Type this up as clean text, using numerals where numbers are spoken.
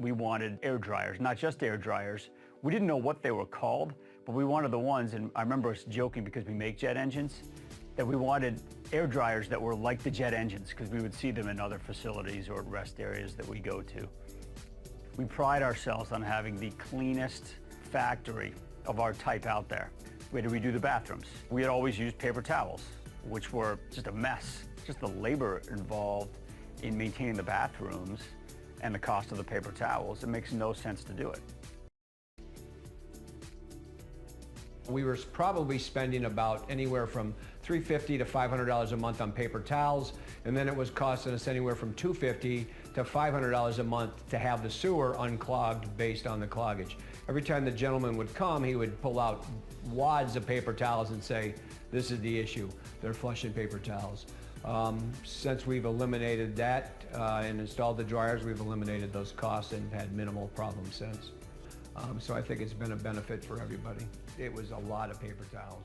We wanted air dryers, not just air dryers. We didn't know what they were called, but we wanted the ones, and I remember us joking because we make jet engines, that we wanted air dryers that were like the jet engines because we would see them in other facilities or rest areas that we go to. We pride ourselves on having the cleanest factory of our type out there. We had to redo the bathrooms. We had always used paper towels, which were just a mess. Just the labor involved in maintaining the bathrooms and the cost of the paper towels, it makes no sense to do it. We were probably spending about anywhere from $350 to $500 a month on paper towels, and then it was costing us anywhere from $250 to $500 a month to have the sewer unclogged based on the cloggage. Every time the gentleman would come, he would pull out wads of paper towels and say, "This is the issue. They're flushing paper towels." Since we've eliminated that and installed the dryers, we've eliminated those costs and had minimal problems since. So I think it's been a benefit for everybody. It was a lot of paper towels.